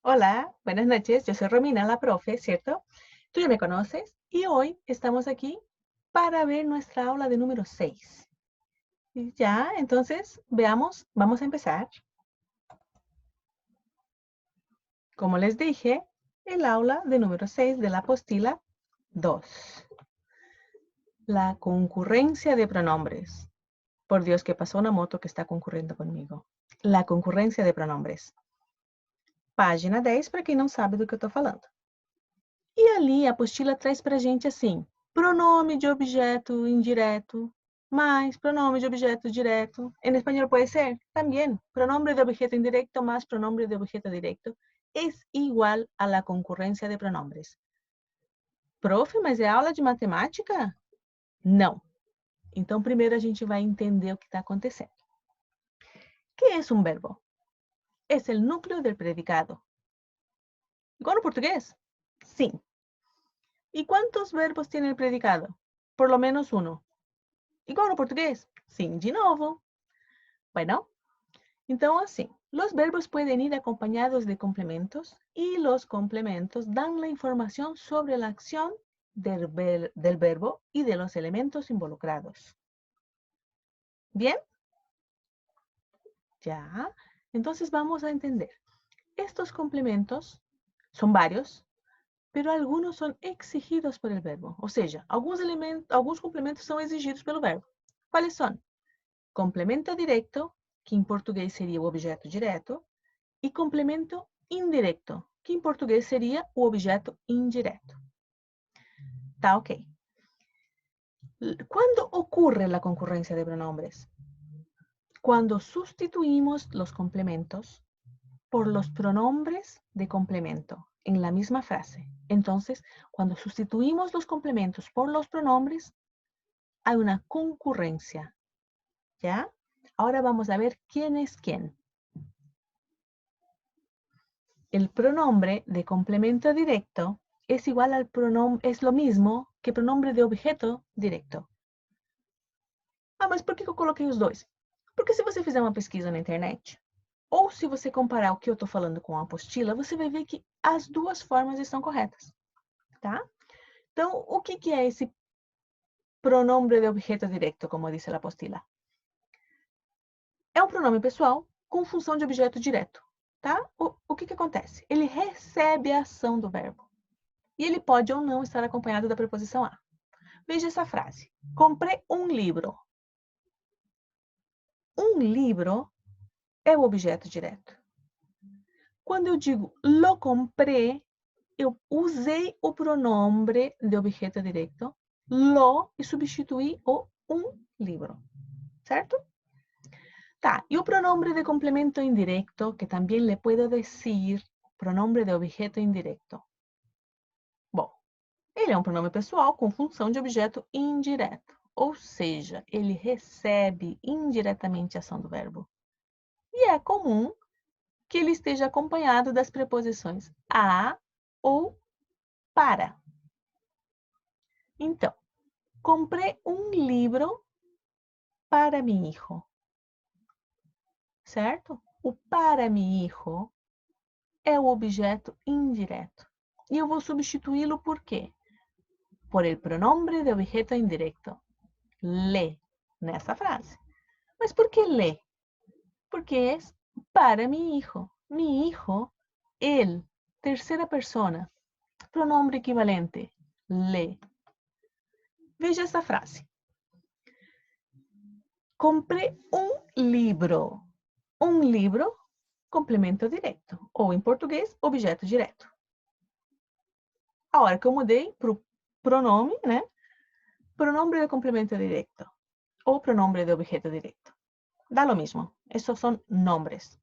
Hola, buenas noches. Yo soy Romina, la profe, ¿cierto? Tú ya me conoces y hoy estamos aquí para ver nuestra aula de número 6. Y ya, entonces, veamos, vamos a empezar. Como les dije, el aula de número 6 de la apostila 2. La concurrencia de pronombres. Por Dios, que pasó una moto que está concurriendo conmigo. La concurrencia de pronombres. Página 10, para quem não sabe do que eu estou falando. E ali a apostila traz para a gente assim, pronome de objeto indireto, más pronome de objeto direto. En español puede ser también pronombre de objeto indirecto más pronombre de objeto directo es igual a la concurrencia de pronombres. Profe, mas é aula de matemática? Não. Então, primeiro a gente vai entender o que está acontecendo. ¿Qué es un verbo? Es el núcleo del predicado. ¿Igual no portugués? Sí. ¿Y cuántos verbos tiene el predicado? Por lo menos uno. Igual no português? Sim, de novo. Bueno, então assim, los verbos pueden ir acompañados de complementos y los complementos dan la información sobre la acción del verbo y de los elementos involucrados. ¿Bien? Ya. Entonces vamos a entender. Estos complementos son varios, pero algunos son exigidos por el verbo. Ou seja, alguns complementos são exigidos pelo verbo. Quais são? Complemento direto, que em português seria o objeto direto, e complemento indireto, que em português seria o objeto indireto. Tá ok. ¿Cuándo ocurre la concurrencia de pronombres? Cuando sustituimos los complementos por los pronombres de complemento en la misma frase. Entonces, cuando sustituimos los complementos por los pronombres, hay una concurrencia. ¿Ya? Ahora vamos a ver quién es quién. El pronombre de complemento directo es igual al pronombre, es lo mismo que pronombre de objeto directo. Ah, mas por que eu coloquei os dois? Porque se você fizer uma pesquisa na internet, ou se você comparar o que eu estou falando com a apostila, você vai ver que as duas formas estão corretas, tá? Então, o que é esse pronombre de objeto directo, como diz a apostila? É um pronome pessoal com função de objeto direto, tá? O que acontece? Ele recebe a ação do verbo. E ele pode ou não estar acompanhado da preposição a. Veja essa frase. Comprei um livro. Um livro é o objeto direto. Quando eu digo lo compré, eu usei o pronombre de objeto direto, lo, e substituí o um livro. Certo? Tá, e o pronombre de complemento indirecto, que também le puedo decir pronombre de objeto indirecto. Bom, ele é um pronome pessoal com função de objeto indireto, ou seja, ele recebe indiretamente a ação do verbo. E é comum que ele esteja acompanhado das preposições a ou para. Então, comprei um livro para mi hijo. Certo? O para mi hijo é o objeto indireto. E eu vou substituí-lo por quê? Por el pronombre de objeto indirecto. Le, nessa frase. Mas por que le? Porque é para mi hijo. Mi hijo, él, terceira persona. Pronombre equivalente, le. Veja essa frase. Comprei um livro. Um livro, complemento direto. Ou em português, objeto direto. A hora que eu mudei para o pronome, né? Pronombre de complemento directo o pronombre de objeto directo. Da lo mismo. Esos son nombres.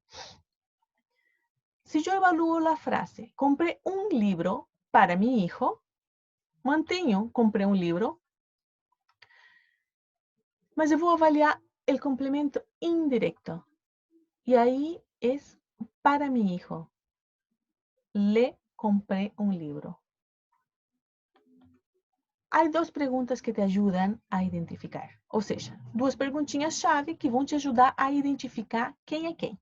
Si yo evalúo la frase, compré un libro para mi hijo, mantenho, comprei um livro, mas eu vou avaliar o complemento indirecto. E aí é para mi hijo. Le compré um livro. Há duas perguntas que te ajudam a identificar. Ou seja, duas perguntinhas-chave que vão te ajudar a identificar quem é quem.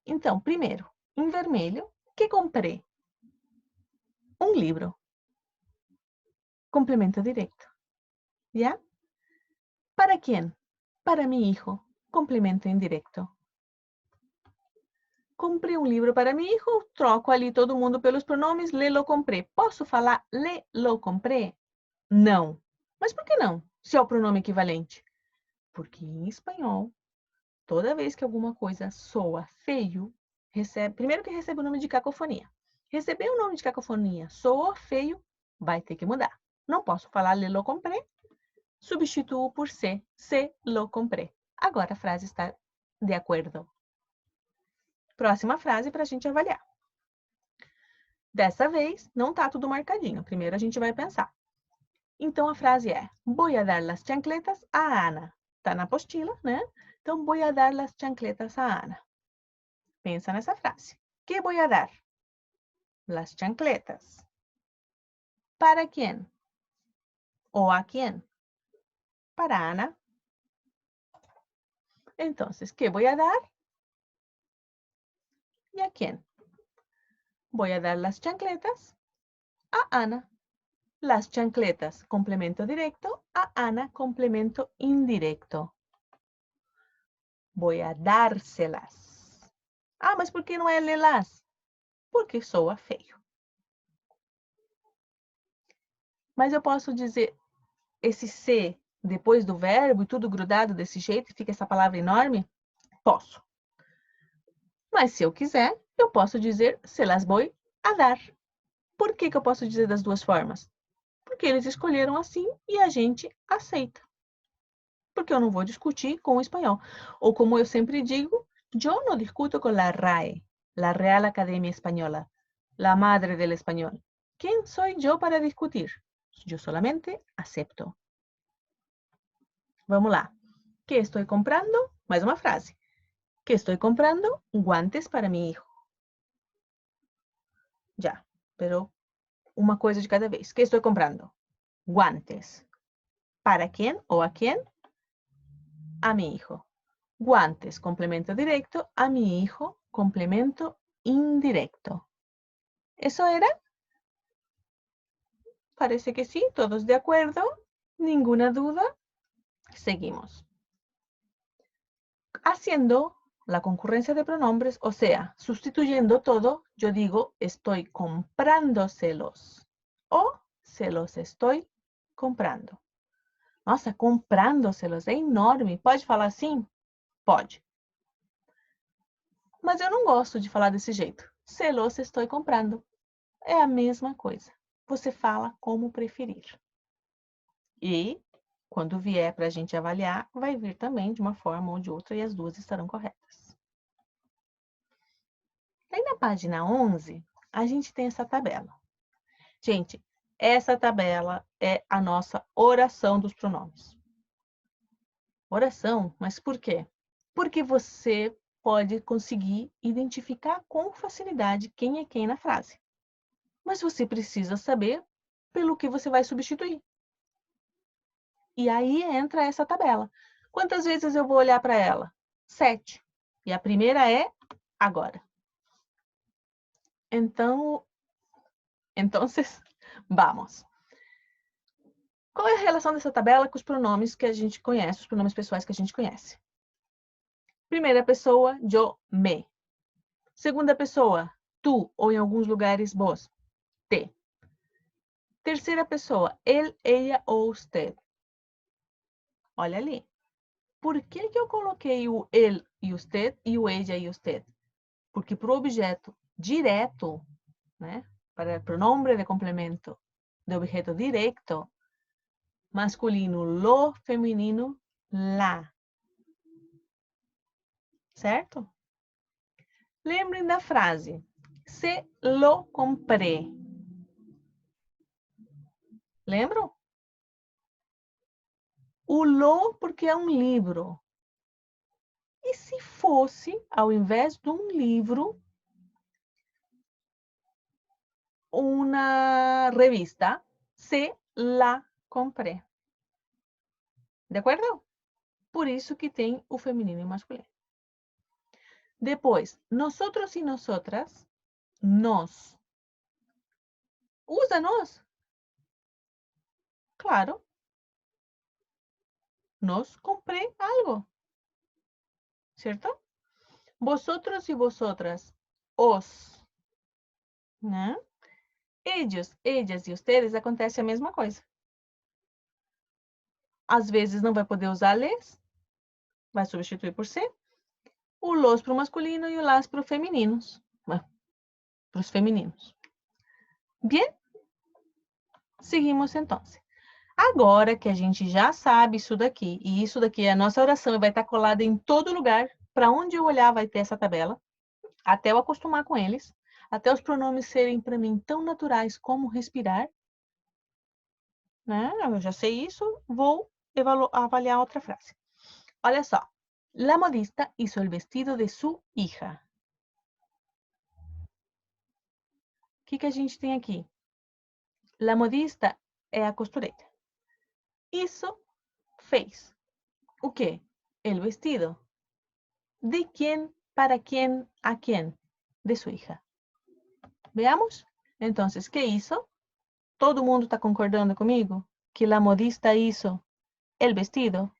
Então, primeiro, em vermelho, ¿Qué compré? Un libro. Complemento directo. ¿Ya? ¿Para quién? Para mi hijo. Complemento indirecto. Comprei um livro para mi hijo, troco ali todo mundo pelos pronomes, le lo comprei. Posso falar le lo comprei? Não. Mas por que não? Se é o pronome equivalente. Porque em espanhol, toda vez que alguma coisa soa feio, primeiro que recebe o nome de cacofonia. Receber o nome de cacofonia soa feio, vai ter que mudar. Não posso falar le lo comprei, substituo por se lo comprei. Agora a frase está de acordo. Próxima frase para a gente avaliar. Dessa vez, não está tudo marcadinho. Primeiro a gente vai pensar. Então a frase é: voy a dar las chancletas a Ana. Está na apostila, né? Então, voy a dar las chancletas a Ana. Pensa nessa frase. Que voy a dar? Las chancletas. ¿Para quién? ¿O a quién? Para Ana. Entonces, ¿qué voy a dar? ¿Y a quién? Voy a dar las chancletas a Ana. Las chancletas, complemento directo, a Ana, complemento indirecto. Voy a dárselas. Ah, mas por que não é lelas? Porque soa feio. Mas eu posso dizer esse se depois do verbo e tudo grudado desse jeito e fica essa palavra enorme? Posso. Mas se eu quiser, eu posso dizer se las voy a dar. Por que eu posso dizer das duas formas? Porque eles escolheram assim e a gente aceita. Porque eu não vou discutir com o espanhol. Ou como eu sempre digo, yo no discuto con la RAE, la Real Academia Española, la madre del español. ¿Quién soy yo para discutir? Yo solamente acepto. Vamos lá. Que estou comprando? Mais uma frase. Que estou comprando guantes para mi hijo. Já, pero uma coisa de cada vez. Que estou comprando? Guantes. ¿Para quién o a quién? A mi hijo. Guantes, complemento directo. A mi hijo, complemento indirecto. ¿Eso era? Parece que sí, todos de acuerdo. Ninguna duda. Seguimos. Haciendo la concurrencia de pronombres, o sea, sustituyendo todo, yo digo estoy comprándoselos o se los estoy comprando. Nossa, comprándoselos é enorme. Pode falar assim? Pode. Mas eu não gosto de falar desse jeito. Se los estoy comprando. É a mesma coisa. Você fala como preferir. E, quando vier para a gente avaliar, vai vir também de uma forma ou de outra e as duas estarão corretas. Aí na página 11, a gente tem essa tabela. Gente, essa tabela é a nossa oração dos pronomes. Oração, mas por quê? Porque você pode conseguir identificar com facilidade quem é quem na frase. Mas você precisa saber pelo que você vai substituir. E aí entra essa tabela. Quantas vezes eu vou olhar para ela? 7. E a primeira é agora. Então, vamos. Qual é a relação dessa tabela com os pronomes que a gente conhece, os pronomes pessoais que a gente conhece? Primeira pessoa, yo, me. Segunda pessoa, tu, ou em alguns lugares, vos, te. Terceira pessoa, ele, ella ou usted. Olha ali. Por que eu coloquei o ele e usted e o ella e usted? Porque para o objeto direto, né, para o pronombre de complemento de objeto directo, masculino lo, feminino la. Certo? Lembrem da frase. Se lo compré. Lembram? O lo porque é um livro. E se fosse, ao invés de um livro, uma revista, se la compré. De acordo? Por isso que tem o feminino e o masculino. Depois, nosotros e nosotras Nos. Usa nos. Claro. Nos compré algo. ¿Cierto? Vosotros y vosotras. Os. Né? Ellos, ellas e ustedes acontece a mesma coisa. Às vezes não vai poder usar les, vai substituir por se. O los para o masculino e o las para os femininos. Para os femininos. Bien? Seguimos então. Agora que a gente já sabe isso daqui, e isso daqui é a nossa oração, vai estar colada em todo lugar, para onde eu olhar vai ter essa tabela, até eu acostumar com eles, até os pronomes serem para mim tão naturais como respirar, né? Eu já sei isso, vou avaliar outra frase. Olha só. La modista hizo el vestido de su hija. O que a gente tem aqui? La modista é a costureira. Hizo, fez. O quê? El vestido. ¿De quién, para quién, a quién? De su hija. Veamos. Entonces, ¿qué hizo? ¿Todo mundo está concordando comigo? Que la modista hizo el vestido.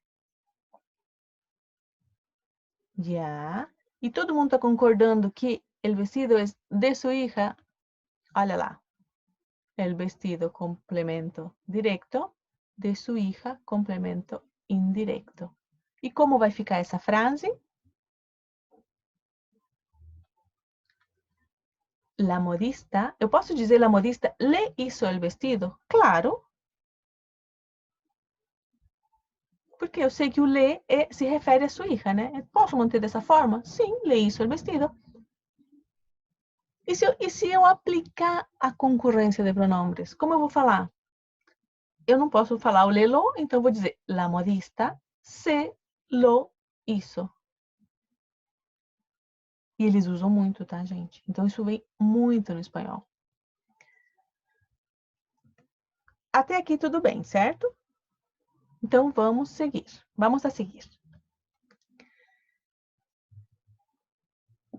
Ya. ¿Y todo mundo está concordando que el vestido es de su hija? Olha lá. El vestido complemento directo de su hija complemento indirecto. E como vai ficar essa frase? La modista, eu posso dizer la modista le hizo el vestido? Claro. Porque eu sei que o le se refere à sua hija, né? Eu posso manter dessa forma? Sim, le hizo el vestido. E se eu aplicar a concorrência de pronombres? Como eu vou falar? Eu não posso falar o lelo, então eu vou dizer la modista se lo hizo. E eles usam muito, tá, gente? Então isso vem muito no espanhol. Até aqui tudo bem, certo? Então vamos seguir. Vamos a seguir.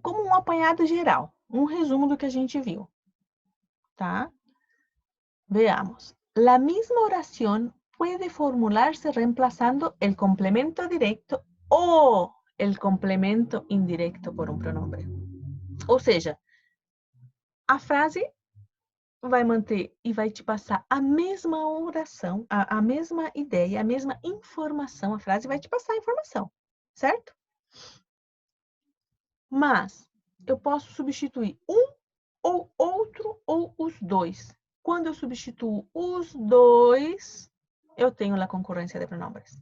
Como um apanhado geral, um resumo do que a gente viu, tá? Veamos. La misma oración puede formularse reemplazando el complemento directo o el complemento indirecto por um pronombre. Ou seja, a frase vai manter e vai te passar a mesma oração, a mesma ideia, a mesma informação. A frase vai te passar a informação, certo? Mas eu posso substituir um ou outro ou os dois. Quando eu substituo os dois, eu tenho a concorrência de pronombres.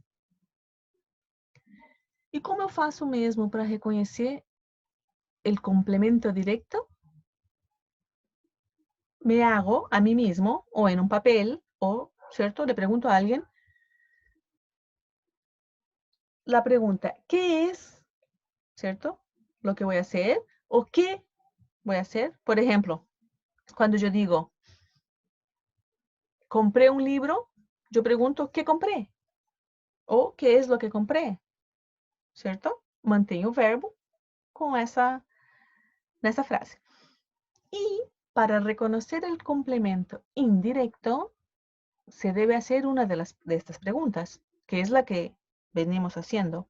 E como eu faço mesmo para reconhecer o complemento directo? Me hago a mí mismo o en un papel o, ¿cierto? Le pregunto a alguien la pregunta, ¿qué es? ¿Cierto? Lo que voy a hacer o qué voy a hacer. Por ejemplo, cuando yo digo, compré un libro, yo pregunto, ¿qué compré? O ¿qué es lo que compré? ¿Cierto? Mantenho o verbo con nessa frase. Y para reconocer el complemento indirecto, se debe hacer una de estas preguntas, que es la que venimos haciendo.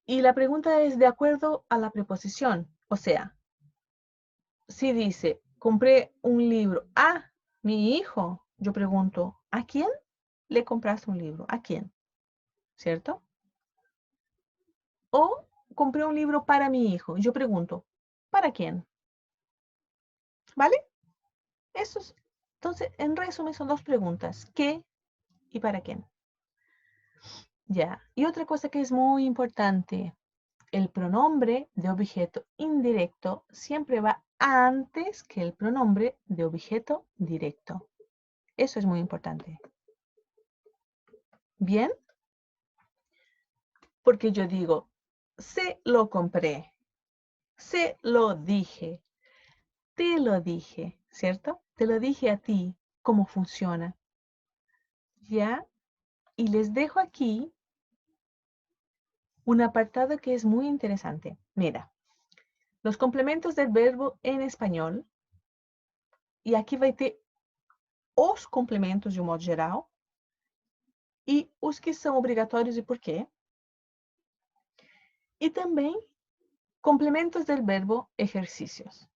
Y la pregunta es de acuerdo a la preposición. O sea, si dice, compré un libro a mi hijo, yo pregunto, ¿a quién le compraste un libro? ¿A quién? ¿Cierto? O compré un libro para mi hijo. Yo pregunto, ¿para quién? ¿Vale? Entonces, en resumen, son dos preguntas. ¿Qué y para quién? Ya. Y otra cosa que es muy importante. El pronombre de objeto indirecto siempre va antes que el pronombre de objeto directo. Eso es muy importante. ¿Bien? Porque yo digo, se lo compré, se lo dije, te lo dije, ¿cierto? Te lo dije a ti, cómo funciona. ¿Ya? Y les dejo aquí un apartado que es muy interesante. Mira, Los complementos del verbo em espanhol. E aqui vai ter os complementos de um modo geral. E os que são obrigatórios e por quê. E também complementos del verbo ejercicios.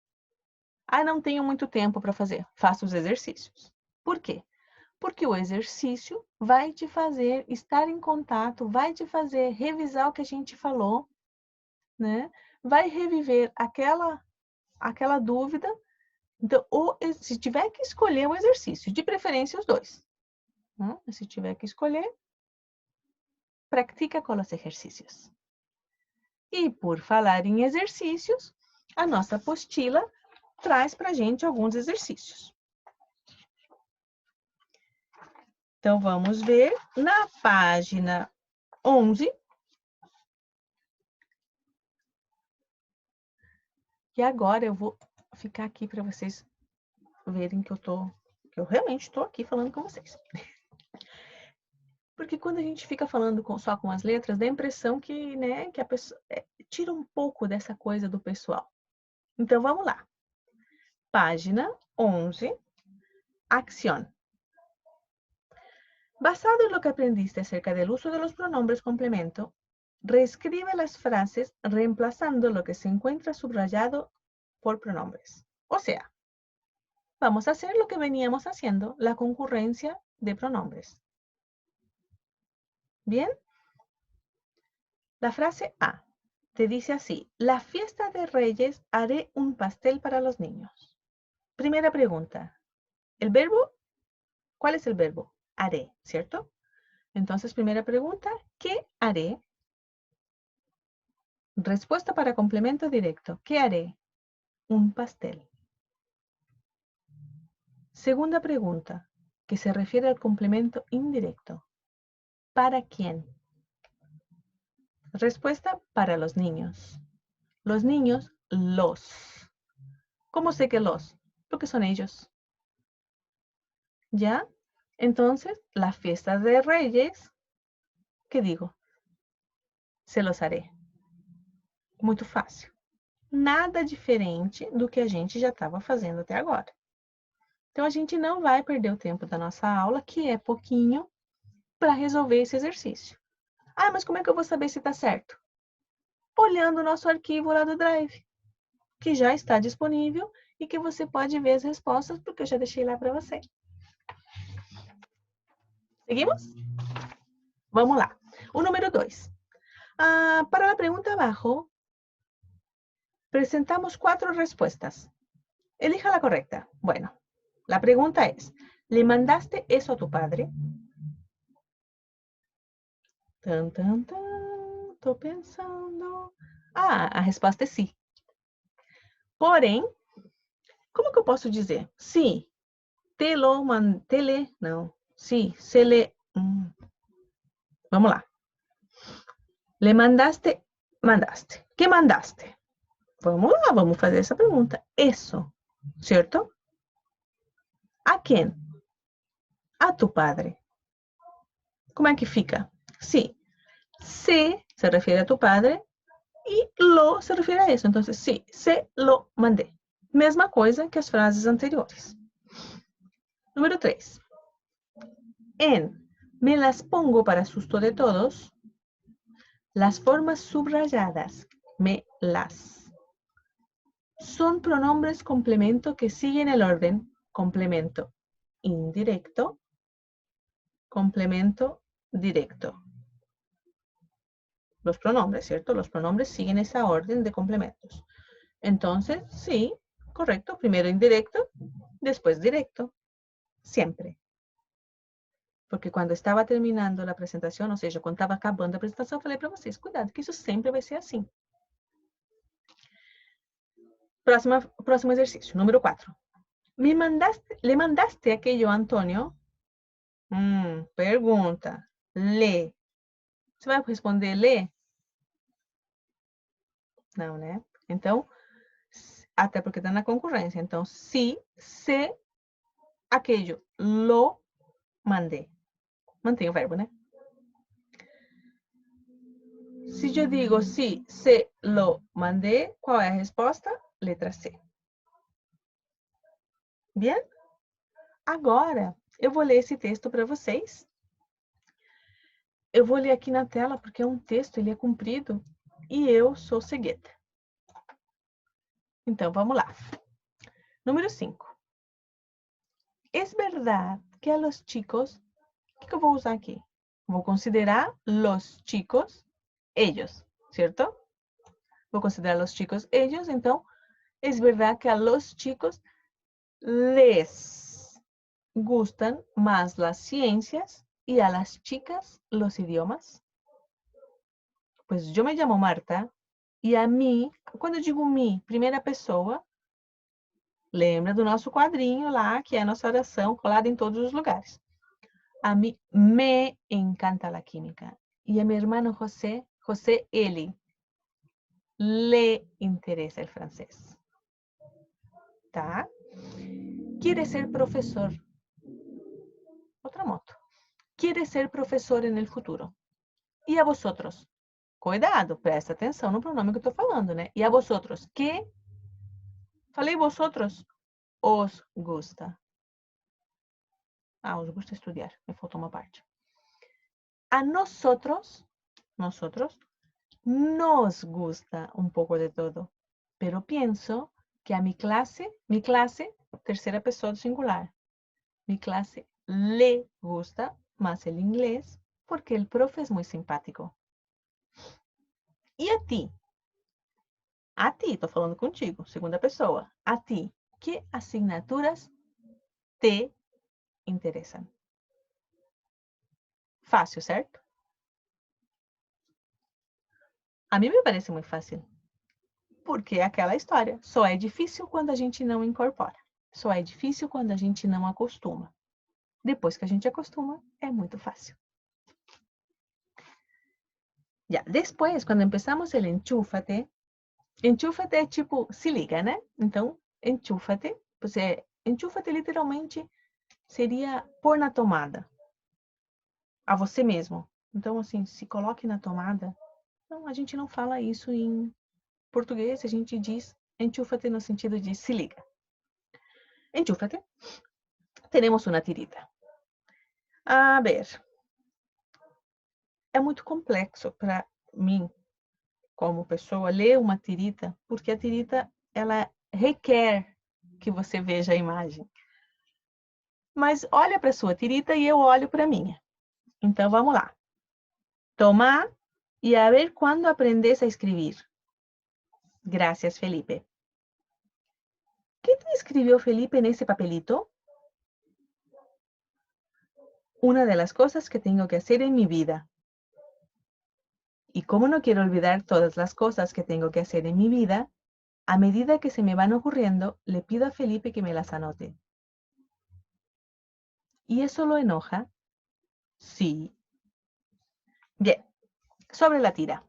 Ah, não tenho muito tempo para fazer. Faça os exercícios. Por quê? Porque o exercício vai te fazer estar em contato, vai te fazer revisar o que a gente falou, né? Vai reviver aquela dúvida. Então, se tiver que escolher o exercício, de preferência os dois. Né? Se tiver que escolher, practica com os exercícios. E por falar em exercícios, a nossa apostila traz para a gente alguns exercícios. Então, vamos ver na página 11. E agora eu vou ficar aqui para vocês verem que eu realmente estou aqui falando com vocês. Porque quando a gente fica falando só com as letras, dá a impressão que, né, que a pessoa tira um pouco dessa coisa do pessoal. Então, vamos lá. Página 11, acción. Basado en lo que aprendiste acerca del uso de los pronombres complemento, reescribe las frases reemplazando lo que se encuentra subrayado por pronombres. O sea, vamos a hacer lo que veníamos haciendo, la concurrencia de pronombres. ¿Bien? La frase A te dice así: la fiesta de Reyes haré un pastel para los niños. Primera pregunta. ¿El verbo? ¿Cuál es el verbo? Haré, ¿cierto? Entonces, primera pregunta, ¿qué haré? Respuesta para complemento directo. ¿Qué haré? Un pastel. Segunda pregunta, que se refiere al complemento indirecto. ¿Para quién? Respuesta para los niños. Los niños, los. ¿Cómo sé que los? Porque son ellos. ¿Ya? Entonces, la fiesta de Reyes, ¿qué digo? Se los haré. Muito fácil. Nada diferente do que a gente já estava fazendo até agora. Então, a gente não vai perder o tempo da nossa aula, que é pouquinho, para resolver esse exercício. Ah, mas como é que eu vou saber se está certo? Olhando o nosso arquivo lá do Drive, que já está disponível e que você pode ver as respostas, porque eu já deixei lá para você. Seguimos? Vamos lá. O número 2. Para a pergunta abaixo, presentamos 4 respuestas. Elija la correcta. Bueno, la pregunta es, ¿le mandaste eso a tu padre? Tan, tan, tan, tô pensando. A resposta é sim. Porém, como que eu posso dizer? Se se le... Vamos lá. Le mandaste, mandaste. ¿Qué mandaste? Vamos lá, vamos fazer essa pergunta. Eso, ¿cierto? ¿A quién? A tu padre. Como é que fica? Sí. Se refiere a tu padre e lo se refiere a eso. Entonces, sí, se lo mandé. Mesma coisa que as frases anteriores. Número 3. En me las pongo para susto de todos. Las formas subrayadas, me las, son pronombres complemento que siguen el orden complemento indirecto, complemento directo. Los pronombres, ¿cierto? Los pronombres siguen esa orden de complementos. Entonces, sí, correcto. Primero indirecto, después directo. Siempre. Porque quando estava terminando a apresentação, ou seja, quando estava acabando a apresentação, eu falei para vocês, cuidado, que isso sempre vai ser assim. Próximo exercício, número 4. ¿Le mandaste aquello a Antônio? Pergunta. Le. Você vai responder le? Não, né? Então, até porque está na concorrência. Então, se aquello lo mandé. Mantém o verbo, né? Se eu digo sí, se lo mandé, qual é a resposta? Letra C. Bien? Agora, eu vou ler esse texto para vocês. Eu vou ler aqui na tela, porque é um texto, ele é comprido, e eu sou cegueta. Então, vamos lá. Número 5. Es verdad que a los chicos... O que eu vou usar aqui? Vou considerar los chicos, ellos, ¿cierto? Vou considerar los chicos, ellos. Então, es verdad que a los chicos les gustan más las ciencias y a las chicas los idiomas. Pues eu me llamo Marta e a mim, quando eu digo me, primeira pessoa, lembra do nosso quadrinho lá, que é a nossa oração colada em todos os lugares. A mí me encanta la química. Y a mi hermano José, ele, le interesa el francés. ¿Tá? Quiere ser profesor. Otra moto. Quiere ser profesor en el futuro. E a vosotros? Cuidado, presta atenção no pronome que eu tô falando, né? E a vosotros? Que? Falei vosotros? Os gusta. Ah, os gusta estudiar. Me faltou uma parte. A nosotros nos gusta un poco de todo, pero pienso que a mi clase, tercera persona singular, mi clase le gusta más el inglés porque el profe es muy simpático. E a ti? A ti, tô falando contigo, segunda pessoa. A ti, que asignaturas te interessam? Fácil, certo? A mim me parece muito fácil. Porque é aquela história. Só é difícil quando a gente não incorpora. Só é difícil quando a gente não acostuma. Depois que a gente acostuma, é muito fácil. Já, depois, quando começamos o enchúfate é tipo, se liga, né? Então, enchúfate, enchúfate literalmente seria pôr na tomada. A você mesmo. Então, assim, se coloque na tomada. Não, a gente não fala isso em português, a gente diz enchúfate no sentido de se liga. Enchúfate. Temos uma tirita. A ver, é muito complexo para mim, como pessoa, ler uma tirita, porque a tirita, ela requer que você veja a imagem. Mas olha para a sua tirita e eu olho para a minha. Então, vamos lá. Tomar e a ver quando aprendes a escrever. Gracias, Felipe. ¿Qué te escribió Felipe en ese papelito? Una de las cosas que tengo que hacer en mi vida. Y como no quiero olvidar todas las cosas que tengo que hacer en mi vida, a medida que se me van ocurriendo, le pido a Felipe que me las anote. ¿Y eso lo enoja? Sí. Bien, sobre la tira.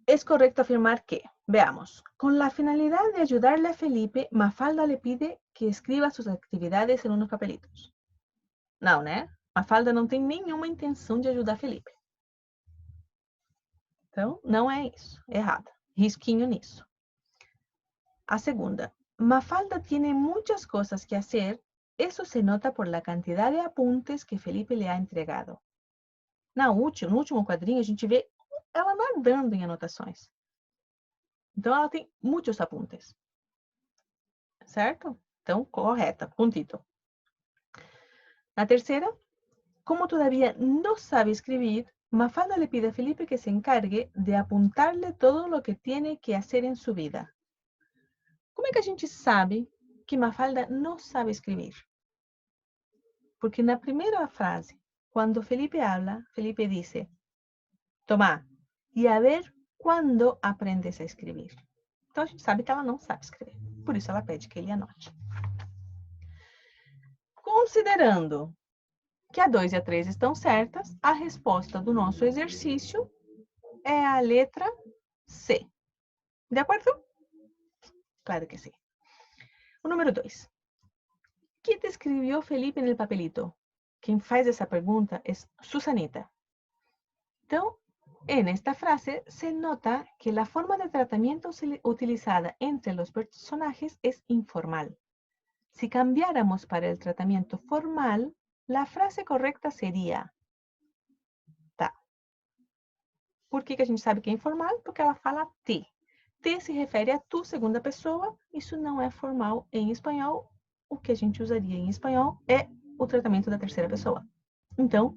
Es correcto afirmar que, veamos, con la finalidad de ayudarle a Felipe, Mafalda le pide que escriba sus actividades en unos papelitos. Não, né? Mafalda não tem nenhuma intenção de ajudar Felipe. Então, não é isso. Errada. Risquinho nisso. A segunda. Mafalda tiene muchas cosas que hacer. Eso se nota por la cantidad de apuntes que Felipe le ha entregado. No último quadrinho, a gente vê ela nadando em anotações. Então, ela tem muitos apuntes. Certo? Então, correta. Puntito. Na terceira, como todavía no sabe escribir, Mafalda le pide a Felipe que se encargue de apuntarle todo lo que tiene que hacer en su vida. Como é que a gente sabe que Mafalda não sabe escrever? Porque na primeira frase, quando Felipe habla, Felipe dice, toma, e a ver quando aprendes a escrever. Então a gente sabe que ela não sabe escrever. Por isso ela pede que ele anote. Considerando que a 2 e a 3 estão certas, a resposta do nosso exercício é a letra C. De acordo? Claro que sim. O número 2. ¿Qué te escribió Felipe en el papelito? Quem faz essa pergunta é Susanita. Então, En esta frase se nota que la forma de tratamiento utilizada entre los personajes es informal. Si cambiáramos para el tratamiento formal, la frase correcta seria: tá. Por que a gente sabe que é informal? Porque ela fala te. Te se refere a tu, segunda pessoa. Isso não é formal em espanhol. O que a gente usaria em espanhol é o tratamento da terceira pessoa. Então,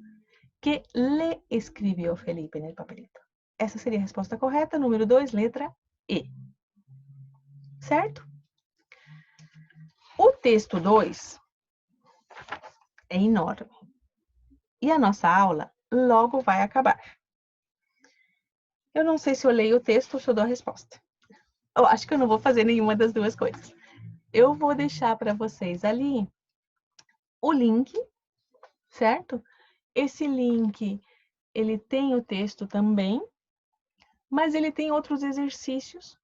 que le escreveu Felipe no papelito? Essa seria a resposta correta. Número 2, letra E. Certo? O texto 2 é enorme. E a nossa aula logo vai acabar. Eu não sei se eu leio o texto ou se eu dou a resposta. Eu acho que eu não vou fazer nenhuma das duas coisas. Eu vou deixar para vocês ali o link, certo? Esse link, ele tem o texto também, mas ele tem outros exercícios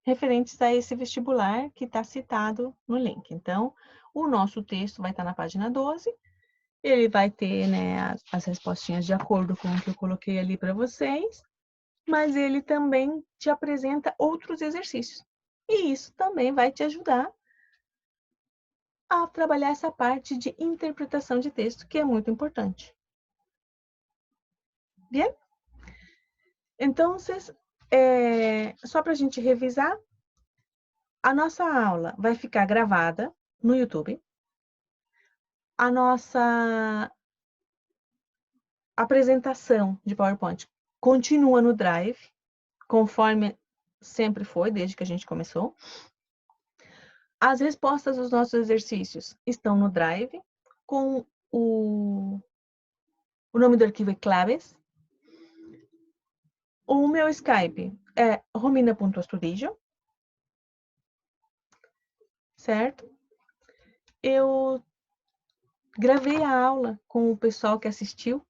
referentes a esse vestibular que está citado no link. Então, o nosso texto vai estar na página 12, ele vai ter, né, as respostinhas de acordo com o que eu coloquei ali para vocês, mas ele também te apresenta outros exercícios. E isso também vai te ajudar a trabalhar essa parte de interpretação de texto, que é muito importante. Bien? Então, só para a gente revisar, a nossa aula vai ficar gravada no YouTube. A nossa apresentação de PowerPoint continua no Drive, conforme sempre foi, desde que a gente começou. As respostas dos nossos exercícios estão no Drive, com o nome do arquivo é Claves. O meu Skype é romina.astudillo, certo? Eu gravei a aula com o pessoal que assistiu,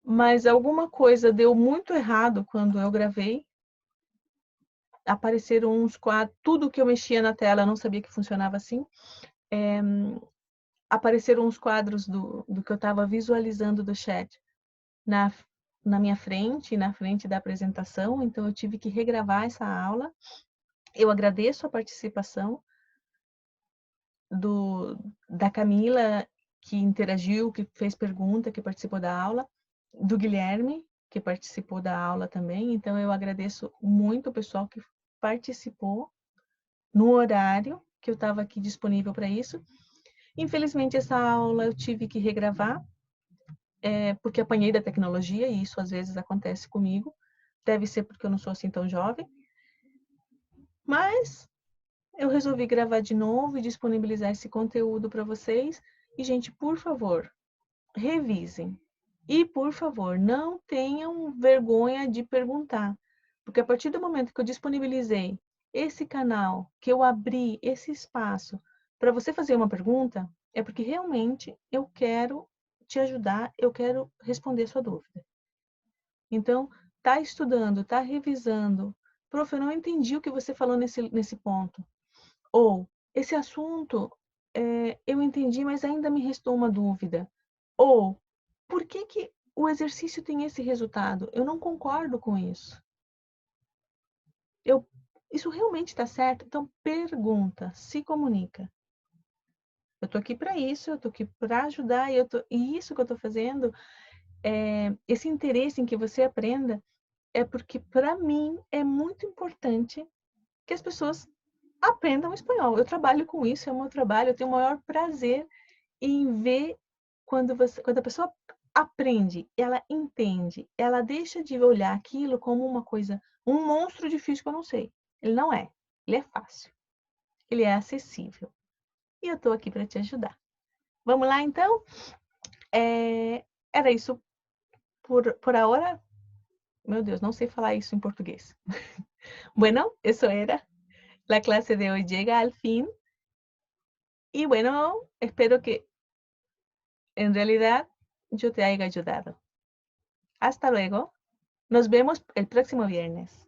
mas alguma coisa deu muito errado quando eu gravei. Apareceram uns quadros, tudo que eu mexia na tela, eu não sabia que funcionava assim. Apareceram uns quadros do que eu estava visualizando do chat na minha frente, na frente da apresentação, então eu tive que regravar essa aula. Eu agradeço a participação da Camila, que interagiu, que fez pergunta, que participou da aula, do Guilherme, que participou da aula também. Então, eu agradeço muito o pessoal que participou no horário que eu estava aqui disponível para isso. Infelizmente, essa aula eu tive que regravar, porque apanhei da tecnologia, e isso às vezes acontece comigo. Deve ser porque eu não sou assim tão jovem. Mas eu resolvi gravar de novo e disponibilizar esse conteúdo para vocês. E, gente, por favor, revisem. E, por favor, não tenham vergonha de perguntar. Porque a partir do momento que eu disponibilizei esse canal, que eu abri esse espaço para você fazer uma pergunta, é porque realmente eu quero te ajudar, eu quero responder a sua dúvida. Então, tá estudando, tá revisando. Prof, eu não entendi o que você falou nesse ponto. Ou, esse assunto eu entendi, mas ainda me restou uma dúvida. Ou, por que o exercício tem esse resultado? Eu não concordo com isso. Isso realmente está certo? Então, pergunta, se comunica. Eu estou aqui para isso, eu estou aqui para ajudar, e isso que eu estou fazendo, esse interesse em que você aprenda, é porque, para mim, é muito importante que as pessoas aprendam espanhol. Eu trabalho com isso, é o meu trabalho, eu tenho o maior prazer em ver quando a pessoa aprende, ela entende, ela deixa de olhar aquilo como uma coisa, um monstro difícil que eu não sei. Ele não é, ele é fácil, ele é acessível. E eu estou aqui para te ajudar. Vamos lá, então? Era isso por ahora. Meu Deus, não sei falar isso em português. Bueno, eso era. La clase de hoy llega al fin. Y bueno, espero que en realidad yo te haya ayudado. Hasta luego. Nos vemos el próximo viernes.